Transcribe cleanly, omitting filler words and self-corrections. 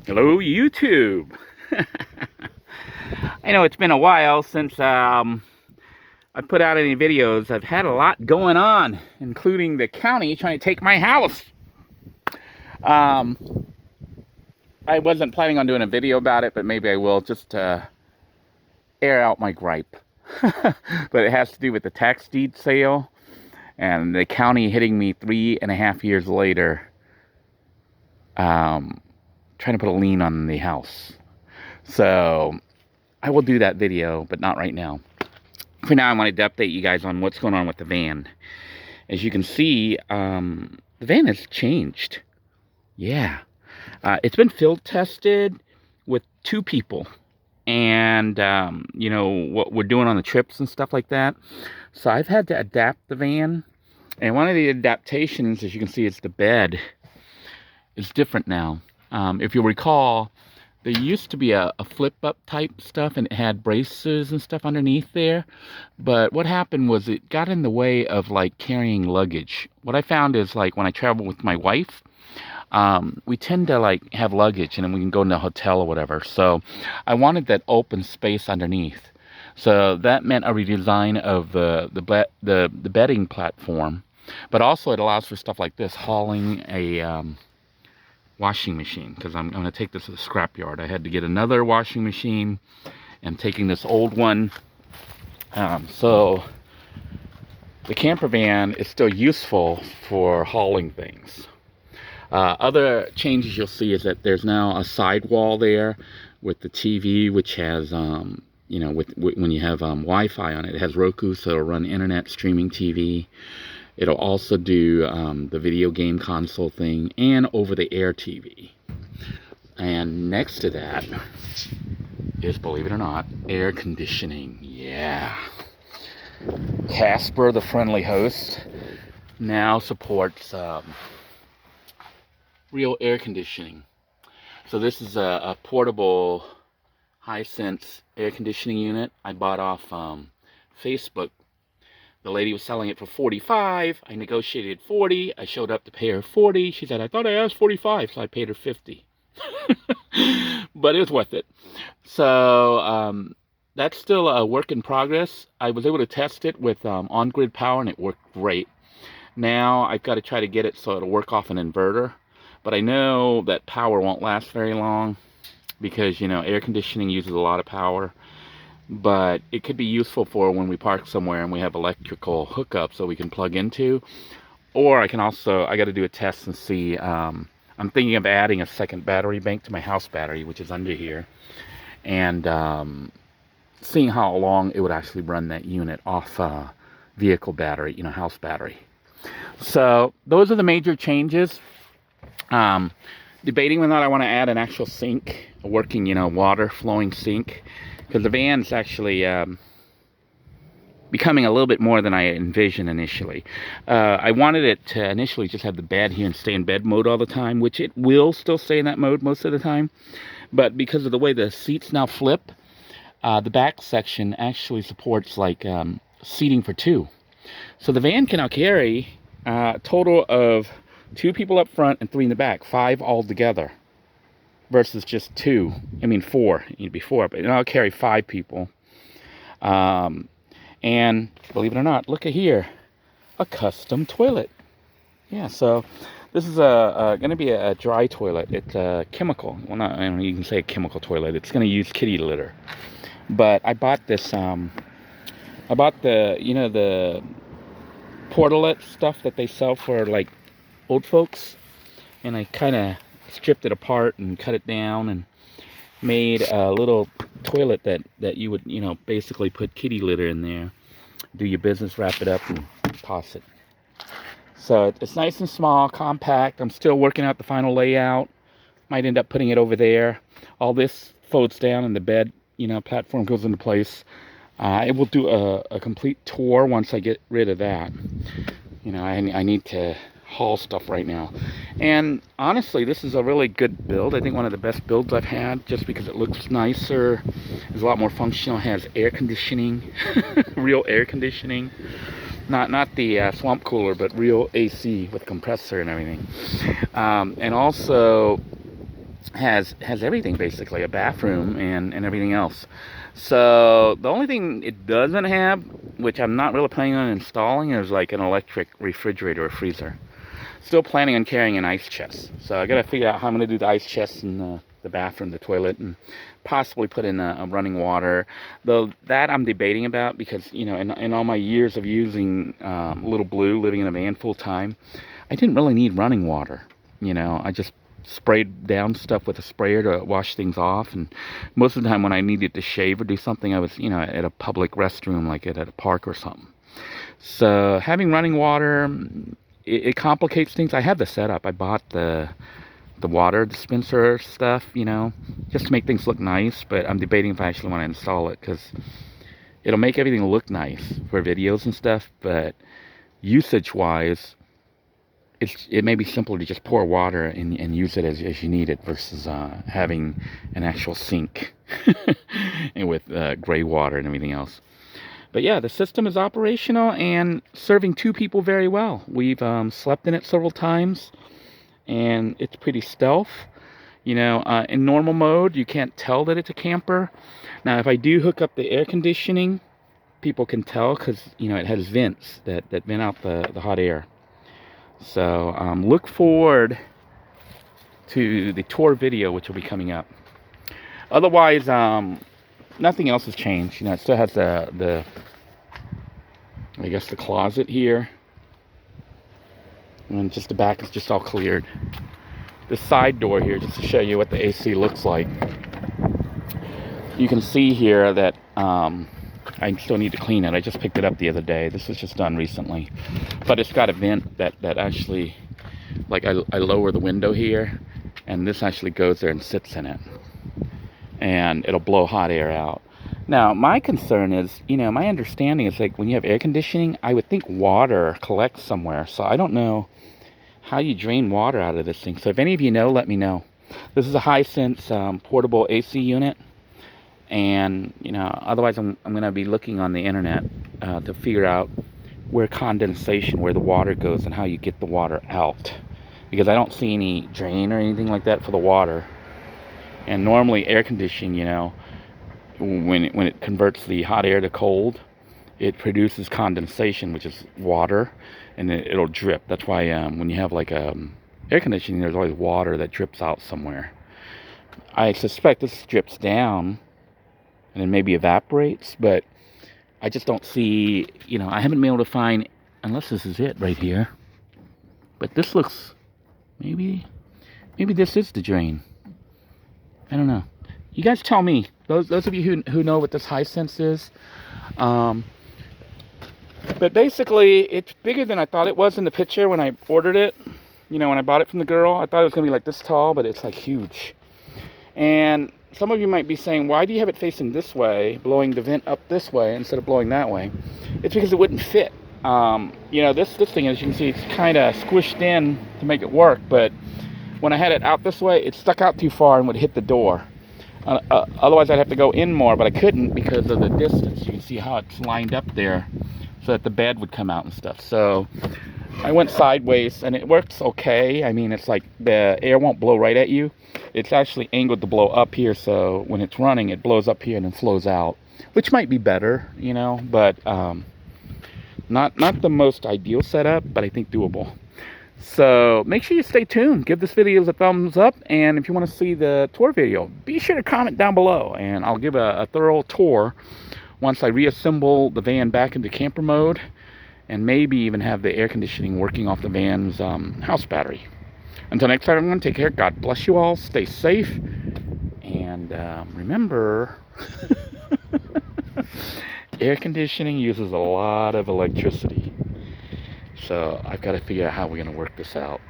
Hello, YouTube. I know it's been a while since I put out any videos. I've had a lot going on, including the county trying to take my house. Um, I wasn't planning on doing a video about it, but maybe I will, just to air out my gripe. But it has to do with the tax deed sale and the county hitting me 3.5 years later, trying to put a lien on the house. So I will do that video, but not right now. For now, I wanted to update you guys on what's going on with the van. As you can see, the van has changed. Yeah. It's been field tested with 2 people. And, you know, what we're doing on the trips and stuff like that. So I've had to adapt the van. And one of the adaptations, as you can see, is the bed is different now. If you recall, there used to be a flip-up type stuff, and it had braces and stuff underneath there. But what happened was it got in the way of, like, carrying luggage. What I found is, like, when I travel with my wife, we tend to, like, have luggage, and then we can go in the hotel or whatever. So I wanted that open space underneath. So that meant a redesign of the bedding platform. But also it allows for stuff like this, hauling a washing machine, because I'm going to take this to the scrapyard. I had to get another washing machine and taking this old one. So the camper van is still useful for hauling things. Other changes you'll see is that there's now a sidewall there with the TV, which has, you know, when you have Wi-Fi on it, it has Roku, so it'll run internet streaming TV. It'll also do the video game console thing and over-the-air TV. And next to that is, believe it or not, air conditioning. Yeah. Casper, the friendly host, now supports real air conditioning. So this is a portable Hisense air conditioning unit I bought off Facebook. The lady was selling it for $45. I negotiated 40. I showed up to pay her 40. She said, I thought I asked 45, so I paid her 50. But it was worth it. So that's still a work in progress. I was able to test it with on-grid power, and it worked great. Now I've got to try to get it so it'll work off an inverter. But I know that power won't last very long because, you know, air conditioning uses a lot of power. But it could be useful for when we park somewhere and we have electrical hookup so we can plug into. Or I can also, I got to do a test and see. I'm thinking of adding a second battery bank to my house battery, which is under here, and seeing how long it would actually run that unit off vehicle battery, you know, house battery. So those are the major changes. Debating whether or not I want to add an actual sink, a working, you know, water flowing sink. Because the van's actually becoming a little bit more than I envisioned initially. I wanted it to initially just have the bed here and stay in bed mode all the time, which it will still stay in that mode most of the time. But because of the way the seats now flip, the back section actually supports, like, seating for 2. So the van can now carry a total of 2 people up front and 3 in the back, 5 altogether. Versus just 2, I mean 4, it'd be 4, but I'll carry 5 people. And believe it or not, look at here, a custom toilet. Yeah, so this is going to be a dry toilet. It's a chemical. Well, not, I don't know, you can say a chemical toilet. It's going to use kitty litter. But I bought this. I bought the, you know, the portalet stuff that they sell for, like, old folks, and I kind of stripped it apart and cut it down and made a little toilet that you would, you know, basically put kitty litter in there, do your business, wrap it up, and toss it. So it's nice and small, compact. I'm still working out the final layout. Might end up putting it over there. All this folds down and the bed, you know, platform goes into place. I will do a complete tour once I get rid of that. You know, I need to haul stuff right now. And honestly, this is a really good build. I think one of the best builds I've had, just because it looks nicer, is a lot more functional, has air conditioning, real air conditioning. Not the swamp cooler, but real AC with compressor and everything. And also, has everything basically, a bathroom and everything else. So the only thing it doesn't have, which I'm not really planning on installing, is like an electric refrigerator or freezer. Still planning on carrying an ice chest. So I gotta figure out how I'm gonna do the ice chest in the bathroom, the toilet, and possibly put in a running water. Though that I'm debating about, because in all my years of using Little Blue, living in a van full time, I didn't really need running water. I just sprayed down stuff with a sprayer to wash things off, and most of the time when I needed to shave or do something, I was at a public restroom, like at a park or something. So having running water, it complicates things. I have the setup. I bought the water dispenser stuff, just to make things look nice, but I'm debating if I actually want to install it, because it'll make everything look nice for videos and stuff, but usage wise, it may be simpler to just pour water and use it as you need it, versus having an actual sink and with gray water and everything else. But yeah, the system is operational and serving 2 people very well. We've slept in it several times, and it's pretty stealth. In normal mode, you can't tell that it's a camper. Now, if I do hook up the air conditioning, people can tell, because it has vents that vent out the hot air. So look forward to the tour video, which will be coming up. Otherwise, nothing else has changed. It still has the I guess the closet here, and just the back is just all cleared. The side door here, just to show you what the AC looks like. You can see here that I still need to clean it. I just picked it up the other day. This was just done recently, but it's got a vent that actually, like, I lower the window here, and this actually goes there and sits in it, and it'll blow hot air out. Now, my concern is, my understanding is, like, when you have air conditioning, I would think water collects somewhere. So I don't know how you drain water out of this thing. So if any of you know, let me know. This is a Hisense portable AC unit. And, otherwise I'm going to be looking on the internet to figure out where the water goes and how you get the water out. Because I don't see any drain or anything like that for the water. And normally air conditioning, when it converts the hot air to cold, it produces condensation, which is water, and it'll drip. That's why when you have like air conditioning, there's always water that drips out somewhere. I suspect this drips down and then maybe evaporates, but I just don't see, I haven't been able to find, unless this is it right here. But this looks, maybe this is the drain. I don't know. You guys tell me. Those of you who know what this Hisense is. But basically, it's bigger than I thought it was in the picture when I ordered it. When I bought it from the girl, I thought it was going to be like this tall, but it's like huge. And some of you might be saying, why do you have it facing this way, blowing the vent up this way instead of blowing that way? It's because it wouldn't fit. This thing, as you can see, it's kind of squished in to make it work, but when I had it out this way, it stuck out too far and would hit the door. Otherwise, I'd have to go in more, but I couldn't because of the distance. You can see how it's lined up there so that the bed would come out and stuff. So I went sideways, and it works okay. I mean, it's like the air won't blow right at you. It's actually angled to blow up here, so when it's running, it blows up here and then flows out, which might be better, but not the most ideal setup, but I think doable. So make sure you stay tuned. Give this video a thumbs up, and if you want to see the tour video, be sure to comment down below, and I'll give a thorough tour once I reassemble the van back into camper mode, and maybe even have the air conditioning working off the van's house battery. Until next time, everyone, take care. God bless you all. Stay safe, and remember, air conditioning uses a lot of electricity. So I've got to figure out how we're going to work this out.